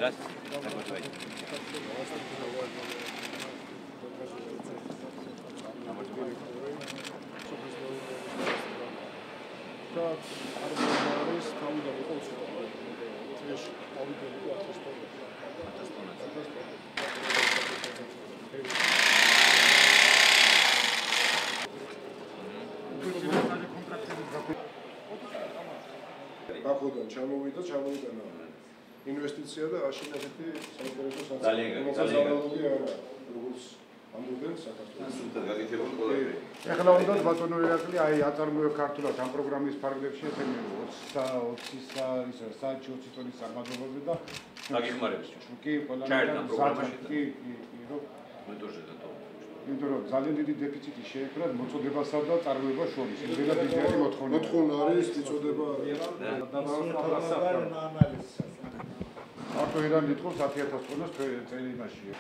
Здравствуйте. Как поживаете? Ახოდან ჩამოვიდა ჩამოიტანა ინვესტიცია და აშენა ესეთი საინტერესო საწოლი. ძალიან ანალოგი არა, როგორც ამბობენ საქართველოს. სულთან გაკეთებული ყველაფერი. ეხლა უნდა ბატონო ირაკლი აი აწარმოე ქართულად ამ პროგრამის ფარგლებში ესენი 20 საათი 20 ტონის წარმატებაზე და გაგიხმარებს. კი ყველა ჩაერთო პროგრამაში. კი რომ მეტოჟე და იმიტომ რომ ძალიან დიდი დეფიციტი შეექმნა მოწოდებასა და წარმოებას შორის. იმდენად დიდი მოთხოვნა. მოთხოვნა არის, წოდება მარტო ირანი იტყობს 10,000 ტონას წელი იმაშია.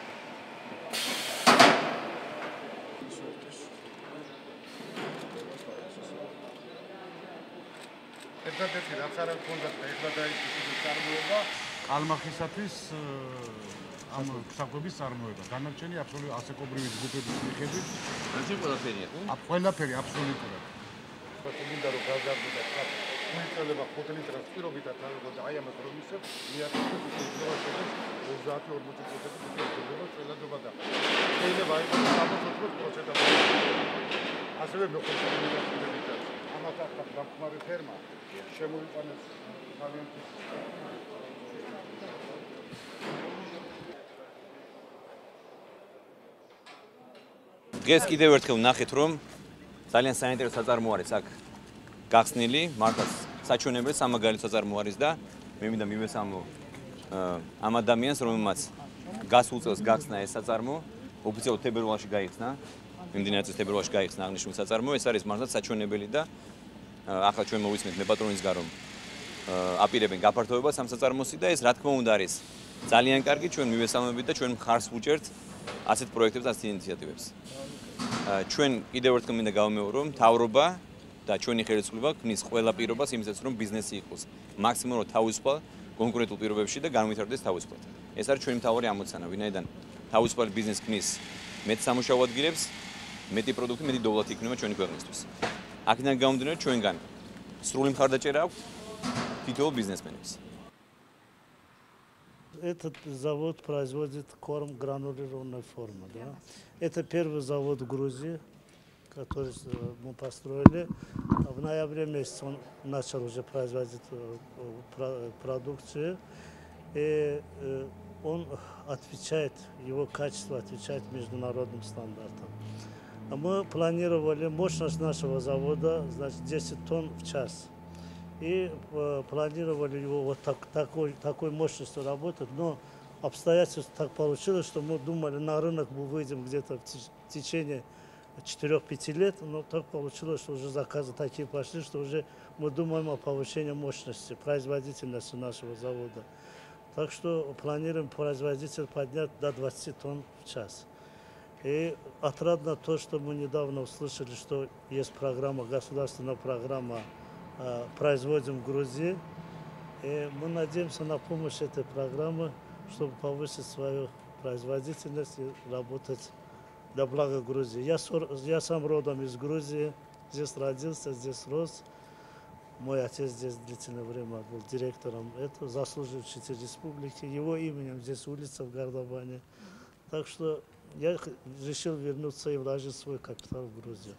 ერთადერთი რაც არ გქონდა ეხლა დაიწყო წარმოება კალმახისათვის ამ საკვების წარმოება. განარჩენი აბსოლუტურად ასეკობრივი ჯგუფების მიხედვით. ანჩი ყველაფერია, ხო? ყველაფერი აბსოლუტურად. მინდა რომ გავგარდოთ და მოიწელება 5 ლიტრას პირობითად თავებოდა აი ამას რომ ისე მიაკეთებს შეიძლება შეგეს 30-40% შეიძლება წელადობა და შეიძლება აი 60-80% ასევე მოხდა ამათ ახლა დამხმარე ფერმა შემოიყვანეს თავიანთი დღეს კიდევ ერთხელ ვნახეთ რომ ძალიან საინტერესო საწარმო არის აქ გახსნილი, მართლაც საჩვენებელი სამაგალითო საწარმო არის და მე მინდა მივესალმო ამ ადამიანს, რომელმაც გასულ წელს გახსნა ეს საწარმო, ოფიციალურად თებერვალში გაიხსნა, იმდენად წელს თებერვალში გაიხსნა აღნიშნული საწარმო, ეს არის მართლაც საჩვენებელი და ახლა ჩვენ მოვისმენთ მე პატრონისგან რომ აპირებენ გაფართოებას ამ საწარმოსი და ეს რა თქმა უნდა არის ძალიან კარგი, ჩვენ მივესალმებით და ჩვენ მხარს ვუჭერთ ასეთ პროექტებს, ასეთ ინიციატივებს. ჩვენ კიდევ ერთხელ მინდა გავამეორო რომ მთავრობა და ჩვენი ხელისუფლება ქმნის ყველა პირობას იმისათვის რომ ბიზნესი იყოს მაქსიმალურად თავისუფალ კონკურენტულ პირობებში და განვითარდეს თავისუფლად. ეს არის ჩვენი მთავარი ამოცანა, ვინაიდან თავისუფალი ბიზნესი ქმნის მეტ სამუშაო ადგილებს, მეტი პროდუქტი, მეტი დოვლათი იქნება ჩვენი ქვეყნისთვის. აქედან გამომდინარე ჩვენგან სრული მხარდაჭერა აქვს თითოეულ бизнесменებს. Этот завод производит корм гранулированной формы. Да? Это первый завод в Грузии, который мы построили. В ноябре месяце он начал уже производить продукцию. И он отвечает, его качество отвечает международным стандартам. Мы планировали мощность нашего завода, значит, 10 тонн в час. И планировали его вот такой мощностью работать, но обстоятельства так получилось, что мы думали, на рынок мы выйдем где-то в течение 4-5 лет, но так получилось, что уже заказы такие пошли, что уже мы думаем о повышении мощности, производительности нашего завода. Так что планируем производитель поднять до 20 тонн в час. И отрадно то, что мы недавно услышали, что есть программа, государственная программа «Производим в Грузии». И мы надеемся на помощь этой программы, чтобы повысить свою производительность и работать для блага Грузии. Я сам родом из Грузии, здесь родился, здесь рос. Мой отец здесь длительное время был директором этого, заслуженный учитель республики. Его именем здесь улица в Гардабане. Так что я решил вернуться и вложить свой капитал в Грузию.